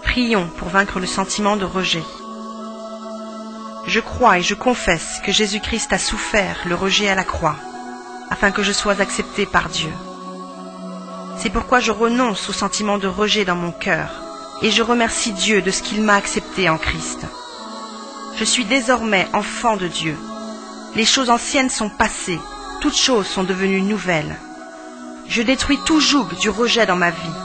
Prions pour vaincre le sentiment de rejet. Je crois et je confesse que Jésus-Christ a souffert le rejet à la croix, afin que je sois accepté par Dieu. C'est pourquoi je renonce au sentiment de rejet dans mon cœur, et je remercie Dieu de ce qu'il m'a accepté en Christ. Je suis désormais enfant de Dieu. Les choses anciennes sont passées, toutes choses sont devenues nouvelles. Je détruis tout joug du rejet dans ma vie.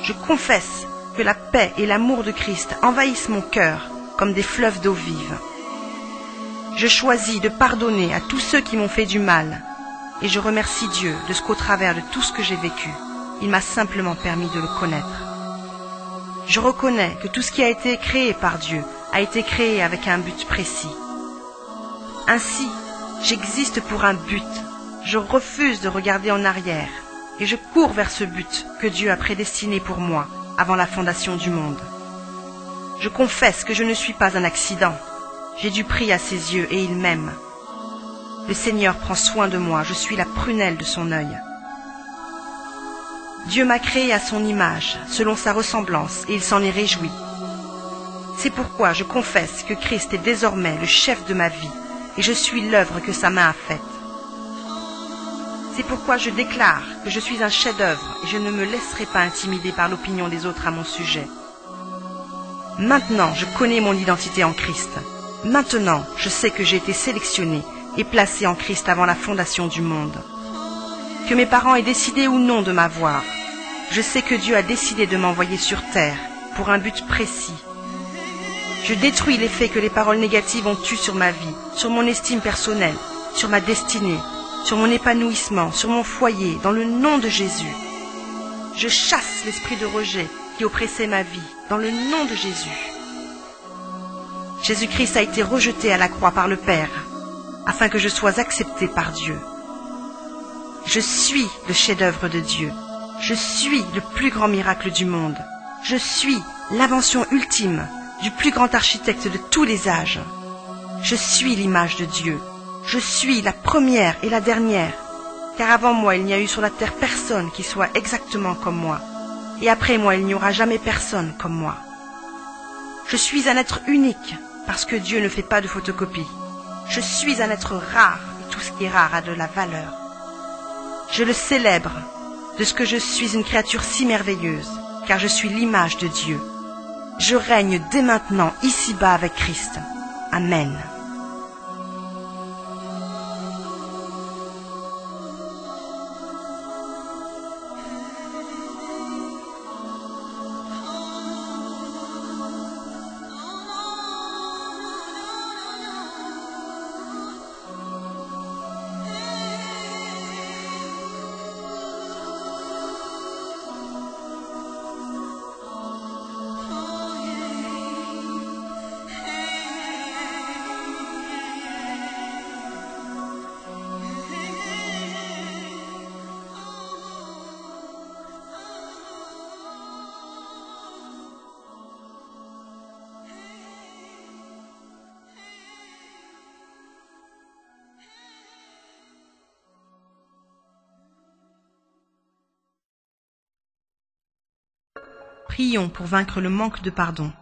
Je confesse que la paix et l'amour de Christ envahissent mon cœur comme des fleuves d'eau vive. Je choisis de pardonner à tous ceux qui m'ont fait du mal, et je remercie Dieu de ce qu'au travers de tout ce que j'ai vécu, il m'a simplement permis de le connaître. Je reconnais que tout ce qui a été créé par Dieu a été créé avec un but précis. Ainsi, j'existe pour un but. Je refuse de regarder en arrière et je cours vers ce but que Dieu a prédestiné pour moi avant la fondation du monde. Je confesse que je ne suis pas un accident. J'ai du prix à ses yeux et il m'aime. Le Seigneur prend soin de moi, je suis la prunelle de son œil. Dieu m'a créé à son image, selon sa ressemblance, et il s'en est réjoui. C'est pourquoi je confesse que Christ est désormais le chef de ma vie, et je suis l'œuvre que sa main a faite. C'est pourquoi je déclare que je suis un chef-d'œuvre, et je ne me laisserai pas intimider par l'opinion des autres à mon sujet. Maintenant, je connais mon identité en Christ. Maintenant, je sais que j'ai été sélectionné et placé en Christ avant la fondation du monde. Que mes parents aient décidé ou non de m'avoir, je sais que Dieu a décidé de m'envoyer sur terre pour un but précis. Je détruis l'effet que les paroles négatives ont eu sur ma vie, sur mon estime personnelle, sur ma destinée, sur mon épanouissement, sur mon foyer, dans le nom de Jésus. Je chasse l'esprit de rejet qui oppressait ma vie, dans le nom de Jésus. Jésus-Christ a été rejeté à la croix par le Père, afin que je sois accepté par Dieu. Je suis le chef-d'œuvre de Dieu. Je suis le plus grand miracle du monde. Je suis l'invention ultime du plus grand architecte de tous les âges. Je suis l'image de Dieu. Je suis la première et la dernière, car avant moi il n'y a eu sur la terre personne qui soit exactement comme moi, et après moi il n'y aura jamais personne comme moi. Je suis un être unique, parce que Dieu ne fait pas de photocopie. Je suis un être rare, et tout ce qui est rare a de la valeur. Je le célèbre de ce que je suis une créature si merveilleuse, car je suis l'image de Dieu. Je règne dès maintenant ici-bas avec Christ. Amen. Prions pour vaincre le manque de pardon.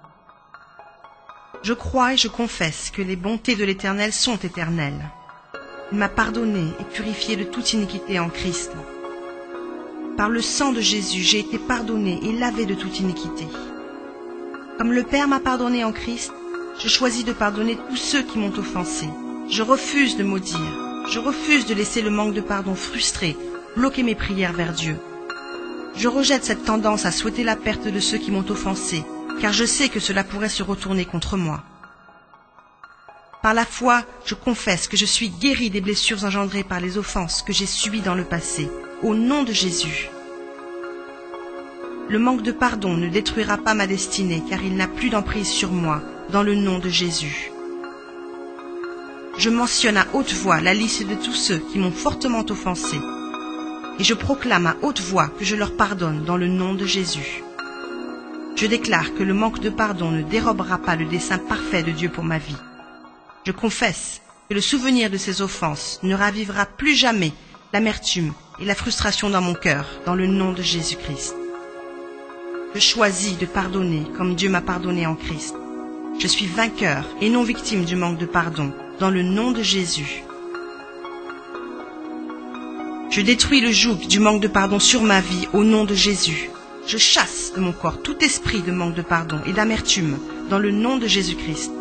Je crois et je confesse que les bontés de l'Éternel sont éternelles. Il m'a pardonné et purifié de toute iniquité en Christ. Par le sang de Jésus, j'ai été pardonné et lavé de toute iniquité. Comme le Père m'a pardonné en Christ, je choisis de pardonner tous ceux qui m'ont offensé. Je refuse de maudire. Je refuse de laisser le manque de pardon frustrer, bloquer mes prières vers Dieu. Je rejette cette tendance à souhaiter la perte de ceux qui m'ont offensé, car je sais que cela pourrait se retourner contre moi. Par la foi, je confesse que je suis guéri des blessures engendrées par les offenses que j'ai subies dans le passé, au nom de Jésus. Le manque de pardon ne détruira pas ma destinée, car il n'a plus d'emprise sur moi, dans le nom de Jésus. Je mentionne à haute voix la liste de tous ceux qui m'ont fortement offensé, et je proclame à haute voix que je leur pardonne dans le nom de Jésus. Je déclare que le manque de pardon ne dérobera pas le dessein parfait de Dieu pour ma vie. Je confesse que le souvenir de ces offenses ne ravivera plus jamais l'amertume et la frustration dans mon cœur, dans le nom de Jésus-Christ. Je choisis de pardonner comme Dieu m'a pardonné en Christ. Je suis vainqueur et non victime du manque de pardon, dans le nom de Jésus. Je détruis le joug du manque de pardon sur ma vie au nom de Jésus. Je chasse de mon corps tout esprit de manque de pardon et d'amertume dans le nom de Jésus-Christ.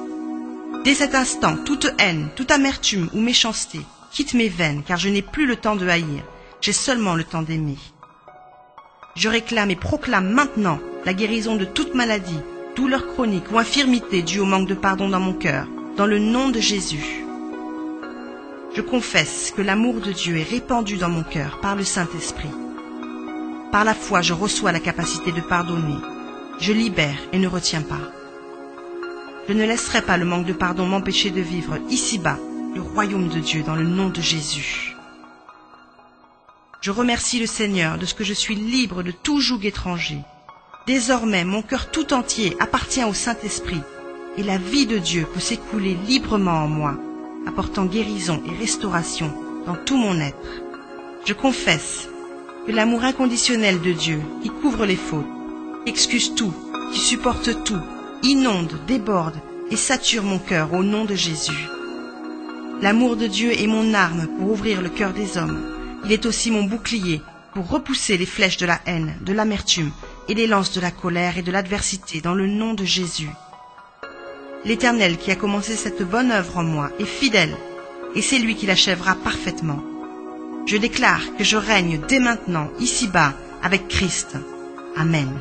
Dès cet instant, toute haine, toute amertume ou méchanceté quitte mes veines, car je n'ai plus le temps de haïr, j'ai seulement le temps d'aimer. Je réclame et proclame maintenant la guérison de toute maladie, douleur chronique ou infirmité due au manque de pardon dans mon cœur, dans le nom de Jésus. Je confesse que l'amour de Dieu est répandu dans mon cœur par le Saint-Esprit. Par la foi, je reçois la capacité de pardonner. Je libère et ne retiens pas. Je ne laisserai pas le manque de pardon m'empêcher de vivre ici-bas le royaume de Dieu dans le nom de Jésus. Je remercie le Seigneur de ce que je suis libre de tout joug étranger. Désormais, mon cœur tout entier appartient au Saint-Esprit et la vie de Dieu peut s'écouler librement en moi, apportant guérison et restauration dans tout mon être. Je confesse que l'amour inconditionnel de Dieu, qui couvre les fautes, excuse tout, qui supporte tout, inonde, déborde et sature mon cœur au nom de Jésus. L'amour de Dieu est mon arme pour ouvrir le cœur des hommes. Il est aussi mon bouclier pour repousser les flèches de la haine, de l'amertume et les lances de la colère et de l'adversité dans le nom de Jésus. L'Éternel qui a commencé cette bonne œuvre en moi est fidèle et c'est lui qui l'achèvera parfaitement. Je déclare que je règne dès maintenant, ici-bas, avec Christ. Amen.